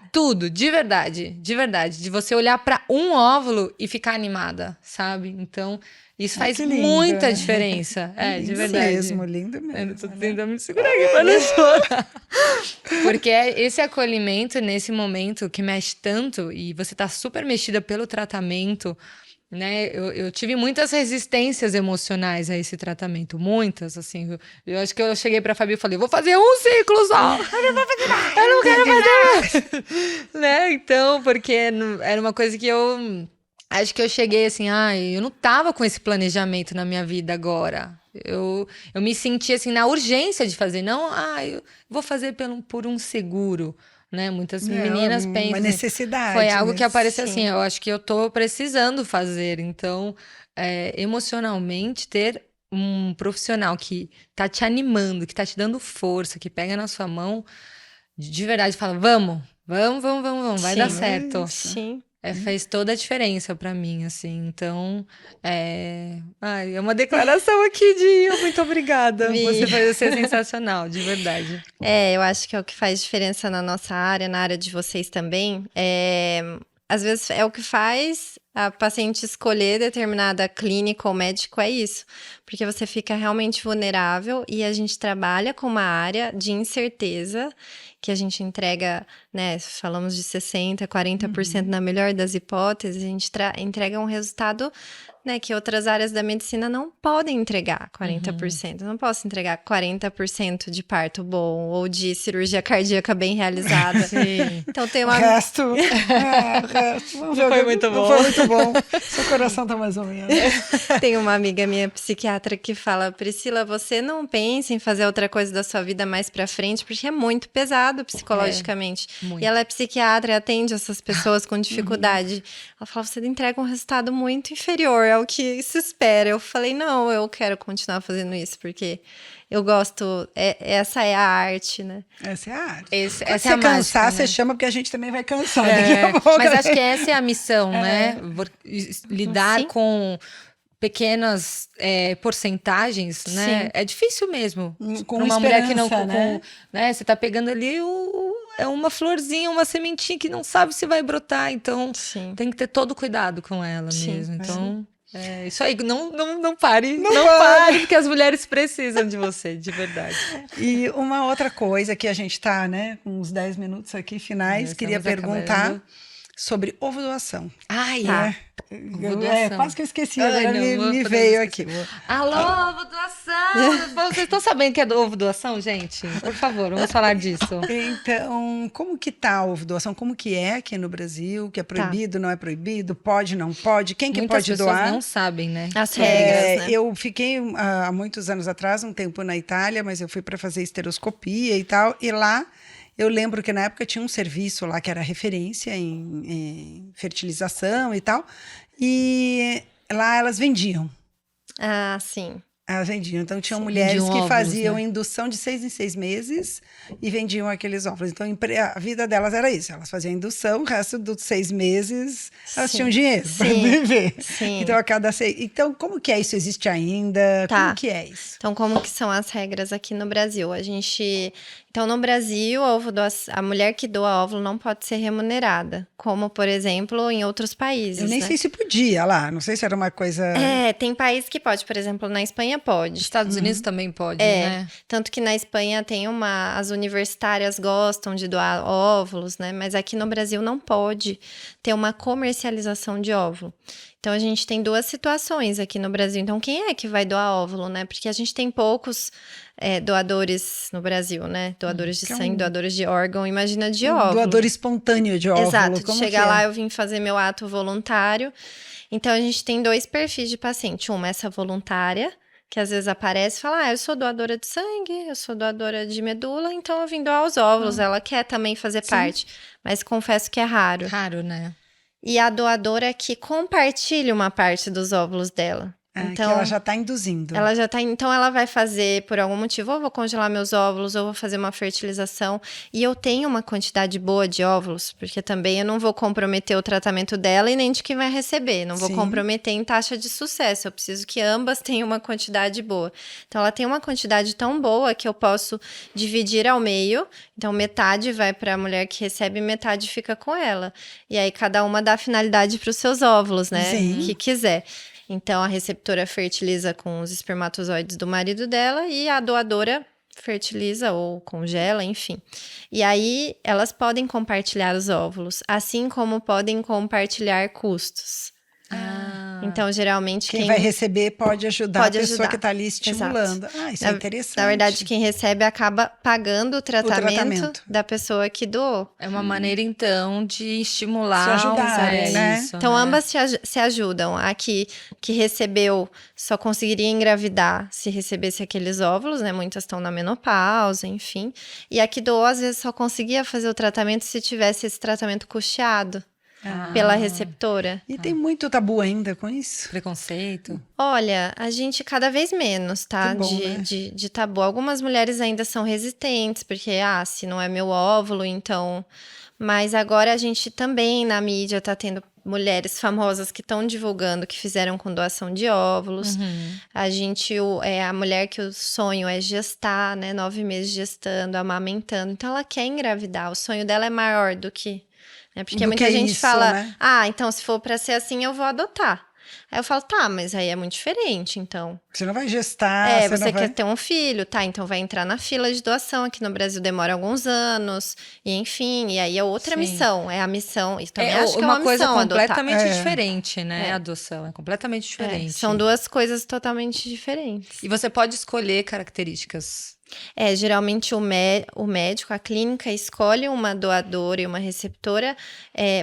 de verdade, de você olhar para um óvulo e ficar animada, sabe? Então, isso faz muita diferença. De verdade. Lindo mesmo. Eu tô tentando me segurar aqui pra não chorar. Porque esse acolhimento nesse momento que mexe tanto e você tá super mexida pelo tratamento, né? Eu tive muitas resistências emocionais a esse tratamento, muitas, assim. Eu acho que eu cheguei pra Fabi e falei, vou fazer um ciclo só. Eu não vou fazer mais. Eu não quero fazer mais. Né? Então, porque era uma coisa que eu... Acho que eu cheguei assim, eu não tava com esse planejamento na minha vida agora. Eu me senti assim, na urgência de fazer. Não, eu vou fazer por um seguro. Né? Muitas meninas pensam. Uma necessidade. Foi algo que apareceu assim, eu acho que eu tô precisando fazer. Então, emocionalmente, ter um profissional que tá te animando, que tá te dando força, que pega na sua mão, de verdade fala, vamos, vai dar certo. Sim. Fez toda a diferença pra mim, assim, então é uma declaração aqui de muito obrigada, você ser sensacional, de verdade. Eu acho que é o que faz diferença na nossa área, na área de vocês também, às vezes é o que faz a paciente escolher determinada clínica ou médico, é isso, porque você fica realmente vulnerável e a gente trabalha com uma área de incerteza que a gente entrega, né, falamos de 60%, 40% na melhor das hipóteses, a gente entrega um resultado, né, que outras áreas da medicina não podem entregar 40%. Eu não posso entregar 40% de parto bom ou de cirurgia cardíaca bem realizada. Sim. Então tem uma... O resto não foi muito bom. Não foi muito bom. Seu coração tá mais ou menos. Tem uma amiga minha psiquiatra que fala, Priscila, você não pensa em fazer outra coisa da sua vida mais pra frente, porque é muito pesado psicologicamente. Muito. E ela é psiquiatra e atende essas pessoas com dificuldade. Ela fala, você entrega um resultado muito inferior é o que se espera. Eu falei, não, eu quero continuar fazendo isso, porque eu gosto, essa é a arte, né? Essa é a arte. Quando você é a cansar, mágica, você né? chama, porque a gente também vai cansar daqui a pouco. Mas acho que essa é a missão, né? Lidar Sim. com pequenas porcentagens, né? Sim. É difícil mesmo. Com Pra uma mulher que não... esperança, né? né? Você tá pegando ali é uma florzinha, uma sementinha que não sabe se vai brotar. Então, Sim. tem que ter todo cuidado com ela Sim, mesmo. Então... É isso aí, não pare. Não pare, porque as mulheres precisam de você, de verdade. E uma outra coisa que a gente tá, né, com uns 10 minutos aqui finais, queria Estamos perguntar acabando. sobre ovo doação. Ai, Tá. doação. Quase que eu esqueci, Ai, agora não, me podemos veio esquecer. aqui. Alô, ovo doação! Vocês estão sabendo que é do ovo doação, gente? Por favor, vamos falar disso. Então, como que tá a ovo doação? Como que é aqui no Brasil? Que é proibido, não é proibido? Pode, não pode? Quem que Muitas pode pessoas doar? não sabem, né? As regras, né? Eu fiquei há muitos anos atrás, um tempo na Itália, mas eu fui para fazer esteroscopia e tal, e lá eu lembro que na época tinha um serviço lá que era referência em fertilização e tal, e lá elas vendiam. Ah, sim. Elas vendiam. Então, tinham Sim, mulheres vendiam que óvulos, faziam né? indução de 6 em 6 meses e vendiam aqueles óvulos. Então, a vida delas era isso. Elas faziam indução, o resto dos 6 meses elas Sim. tinham dinheiro para Sim. viver. Sim. Então, a cada 6... Então, como que é isso? Existe ainda? Tá. Como que é isso? Então, como que são as regras aqui no Brasil? Então, no Brasil, a mulher que doa óvulo não pode ser remunerada, como, por exemplo, em outros países, Eu nem né? sei se podia lá. Não sei se era uma coisa... Tem país que pode, por exemplo, na Espanha pode. Estados Unidos também pode, né? Tanto que na Espanha tem as universitárias gostam de doar óvulos, né? Mas aqui no Brasil não pode ter uma comercialização de óvulo. Então, a gente tem duas situações aqui no Brasil. Então, quem é que vai doar óvulo, né? Porque a gente tem poucos doadores no Brasil, né? Doadores de sangue, doadores de órgão, imagina de óvulo. Doador espontâneo de óvulo. Exato, de Como chegar que é? lá, eu vim fazer meu ato voluntário. Então, a gente tem 2 perfis de paciente. Uma, essa voluntária, que às vezes aparece e fala, eu sou doadora de sangue, eu sou doadora de medula, então eu vim doar os óvulos. Ela quer também fazer parte, mas confesso que é raro. Raro, né? E a doadora que compartilha uma parte dos óvulos dela. Que ela já está induzindo. Então ela vai fazer, por algum motivo, ou vou congelar meus óvulos, ou vou fazer uma fertilização. E eu tenho uma quantidade boa de óvulos, porque também eu não vou comprometer o tratamento dela e nem de quem vai receber. Não vou comprometer em taxa de sucesso. Eu preciso que ambas tenham uma quantidade boa. Então ela tem uma quantidade tão boa que eu posso dividir ao meio. Então metade vai para a mulher que recebe, metade fica com ela. E aí cada uma dá finalidade para os seus óvulos, né? Sim. Que quiser. Então, a receptora fertiliza com os espermatozoides do marido dela e a doadora fertiliza ou congela, enfim. E aí, elas podem compartilhar os óvulos, assim como podem compartilhar custos. Então, geralmente, Quem vai receber pode ajudar a pessoa que está ali estimulando. Exato. Isso é interessante. Na verdade, quem recebe acaba pagando o tratamento da pessoa que doou. É uma maneira, então, de estimular Se ajudarem, né? isso, Então, né? ambas se ajudam. A que recebeu só conseguiria engravidar se recebesse aqueles óvulos, né? Muitas estão na menopausa, enfim. E a que doou, às vezes, só conseguia fazer o tratamento se tivesse esse tratamento custeado pela receptora. E tem muito tabu ainda com isso? Preconceito. Olha, a gente cada vez menos, tá? Que bom, de tabu. Algumas mulheres ainda são resistentes, porque, se não é meu óvulo, então... Mas agora a gente também, na mídia, tá tendo mulheres famosas que estão divulgando que fizeram com doação de óvulos. A gente é a mulher que o sonho é gestar, né? 9 meses gestando, amamentando. Então, ela quer engravidar. O sonho dela é maior do que... Porque muita gente fala, né? Então se for pra ser assim, eu vou adotar. Aí eu falo, mas aí é muito diferente, então. Você não vai gestar. Você quer ter um filho, então vai entrar na fila de doação. Aqui no Brasil demora alguns anos, e enfim, e aí é outra missão, é a missão. E também acho que é uma coisa missão completamente diferente, né? A adoção é completamente diferente. São 2 coisas totalmente diferentes. E você pode escolher características. Geralmente o médico, a clínica, escolhe uma doadora e uma receptora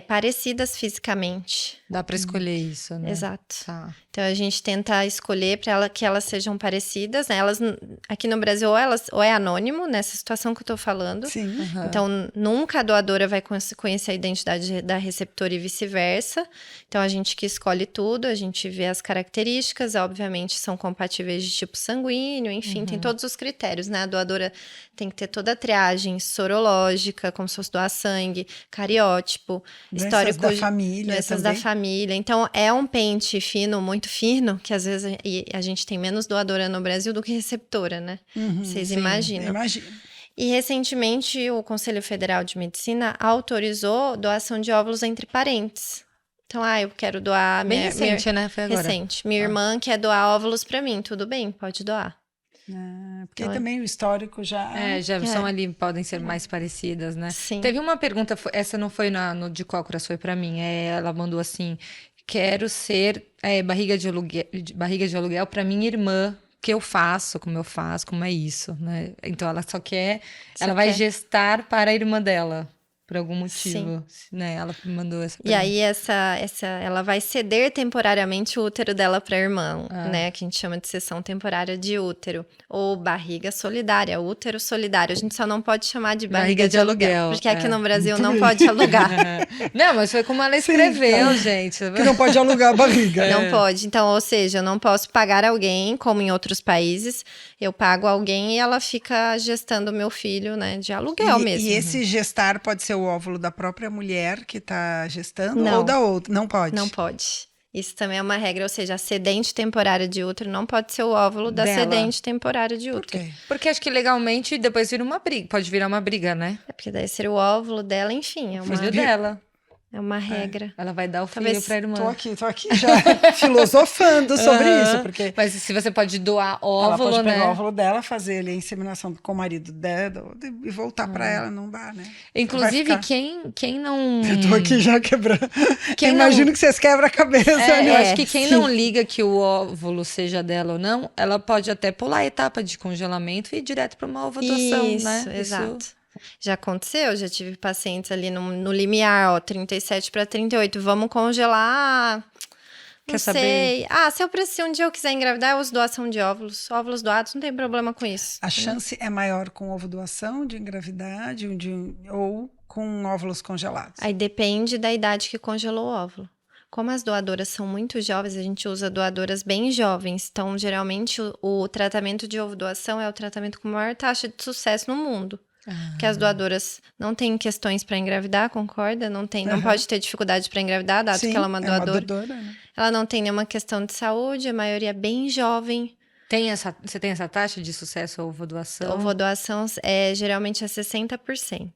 parecidas fisicamente. Dá para escolher isso, né? Exato. Tá. Então, a gente tenta escolher para que elas sejam parecidas, né? Elas, aqui no Brasil, ou é anônimo, nessa situação que eu tô falando. Sim. Uhum. Então, nunca a doadora vai conhecer a identidade da receptora e vice-versa. Então, a gente que escolhe tudo, a gente vê as características, obviamente são compatíveis de tipo sanguíneo, enfim, tem todos os critérios, né? A doadora tem que ter toda a triagem sorológica, como se fosse doar sangue, cariótipo, histórico da família doenças também. da família. Então, é um pente fino, muito fino, que às vezes a gente tem menos doadora no Brasil do que receptora, né? Vocês imaginam. Imagino. E recentemente o Conselho Federal de Medicina autorizou doação de óvulos entre parentes. Então, eu quero doar... Bem recente, né? Foi agora. Recente. Minha irmã quer doar óvulos para mim, tudo bem, pode doar. Porque então, também o histórico já... são ali, podem ser mais parecidas, né? Sim. Teve uma pergunta, essa não foi no de cócoras, foi para mim. Ela mandou assim, quero ser barriga de aluguel para minha irmã. Que eu faço, como é isso, né? Então ela só quer, vai gestar para a irmã dela, por algum motivo, né? Ela mandou essa pergunta. E aí ela vai ceder temporariamente o útero dela para a irmã, né? Que a gente chama de cessão temporária de útero, ou barriga solidária, útero solidário. A gente só não pode chamar de barriga de aluguel, porque aqui no Brasil não pode alugar. Não, mas foi como ela escreveu, gente. Que não pode alugar a barriga. Não pode. Então, ou seja, eu não posso pagar alguém, como em outros países, eu pago alguém e ela fica gestando o meu filho, né? De aluguel mesmo. E esse gestar pode ser o óvulo da própria mulher que está gestando Não. ou da outra? Não pode? Não pode. Isso também é uma regra, ou seja, a cedente temporária de útero não pode ser o óvulo da cedente temporária de útero. Por quê? Porque acho que legalmente depois vira uma briga, pode virar uma briga, né? É porque daí seria o óvulo dela, enfim. O filho dela. É uma regra. Ela vai dar o filho para a irmã. Tô aqui já filosofando sobre isso, porque... Mas se você pode doar óvulo, ela pode pegar né? o óvulo dela, fazer ali a inseminação com o marido dela e voltar para ela, não dá, né? Inclusive, quem não... Eu tô aqui já quebrando. Quem Imagino que vocês quebram a cabeça, né? Eu acho que quem não liga que o óvulo seja dela ou não, ela pode até pular a etapa de congelamento e ir direto para uma ovulação, isso, né? Exato. Já aconteceu, já tive pacientes ali no limiar, 37 para 38, vamos congelar. Não sei. Se um dia eu quiser engravidar, eu uso doação de óvulos. Óvulos doados, não tem problema com isso. A chance é maior com ovo doação de engravidar ou com óvulos congelados? Aí depende da idade que congelou o óvulo. Como as doadoras são muito jovens, a gente usa doadoras bem jovens. Então, geralmente, o tratamento de ovo doação é o tratamento com maior taxa de sucesso no mundo. Porque as doadoras não têm questões para engravidar, concorda? Não pode ter dificuldade para engravidar, dado que ela é uma doadora. Né? Ela não tem nenhuma questão de saúde, a maioria é bem jovem. Você tem essa taxa de sucesso ovo doação? Ovo doação geralmente é 60%.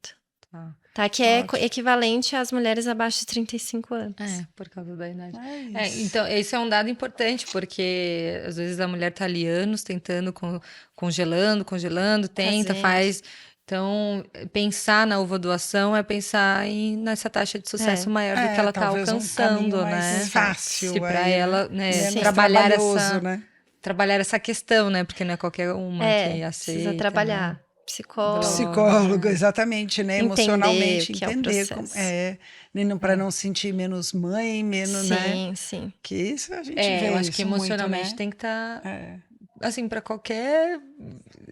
Tá, que é equivalente às mulheres abaixo de 35 anos. Por causa da idade. Então, esse é um dado importante, porque às vezes a mulher tá ali anos tentando, congelando, faz... Então, pensar na ovodoação é pensar nessa taxa de sucesso maior do que ela está alcançando, né? Fácil. Se para ela, né, trabalhar essa questão, né? Porque não é qualquer uma que aceita. Precisa trabalhar. Né? Psicólogo, exatamente, né? Emocionalmente, entender como para não sentir menos mãe, menos, né? Sim. Que isso a gente vê. Eu acho que emocionalmente muito, né? Tem que estar assim, para qualquer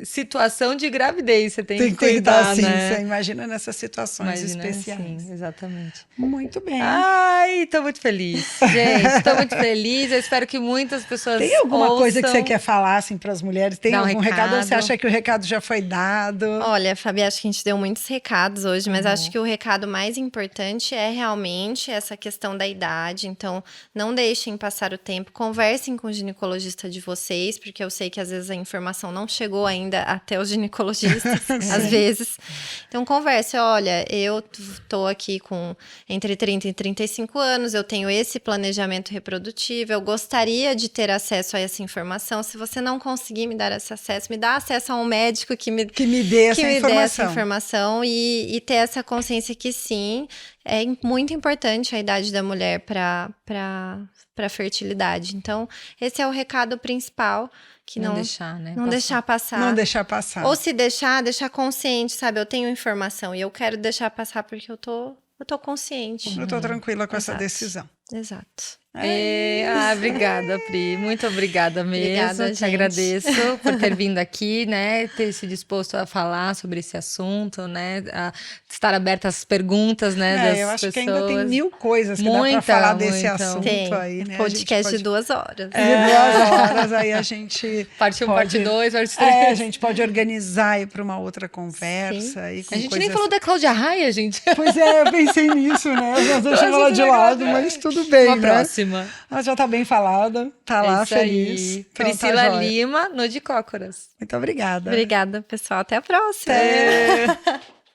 situação de gravidez, você tem que cuidar, assim, né? Você imagina nessas situações especiais. Sim, exatamente. Muito bem. Ai, tô muito feliz. Gente, tô muito feliz. Eu espero que muitas pessoas Tem alguma coisa que você quer falar, assim, para as mulheres? Tem algum recado? Ou você acha que o recado já foi dado? Olha, Fabi, acho que a gente deu muitos recados hoje, mas acho que o recado mais importante é realmente essa questão da idade. Então, não deixem passar o tempo. Conversem com o ginecologista de vocês, porque eu sei que às vezes a informação não chegou ainda até os ginecologistas, às vezes. Então, converse. Olha, eu tô aqui com entre 30 e 35 anos, eu tenho esse planejamento reprodutivo, eu gostaria de ter acesso a essa informação. Se você não conseguir me dar esse acesso, me dá acesso a um médico que me dê essa informação e ter essa consciência que sim, é muito importante a idade da mulher para fertilidade. Então, esse é o recado principal. Que não deixar, né? Não deixar passar. Não deixar passar. Ou se deixar consciente, sabe? Eu tenho informação e eu quero deixar passar porque eu tô consciente. Eu tô tranquila com essa decisão. Exato. Obrigada, Pri. Muito obrigada mesmo. Obrigada, Te gente. agradeço por ter vindo aqui, né? Ter se disposto a falar sobre esse assunto, né? A estar aberta às perguntas, né? Das eu acho pessoas. que ainda tem mil coisas que dá pra falar desse assunto aí, né? Podcast de 2 horas. De 2 horas, aí a gente parte 1, parte 2, parte 3. a gente pode organizar aí para uma outra conversa. Aí com A gente coisas... nem falou da Cláudia Raia, gente. Pois é, eu pensei nisso, né? Eu deixei ela de lado, mas tudo bem, Uma né? próxima. Ela já tá bem falada, tá lá Isso feliz. aí. Então, Priscila tá jóia. Lima, no de Cócoras. Muito obrigada. Obrigada, pessoal. Até a próxima. Até.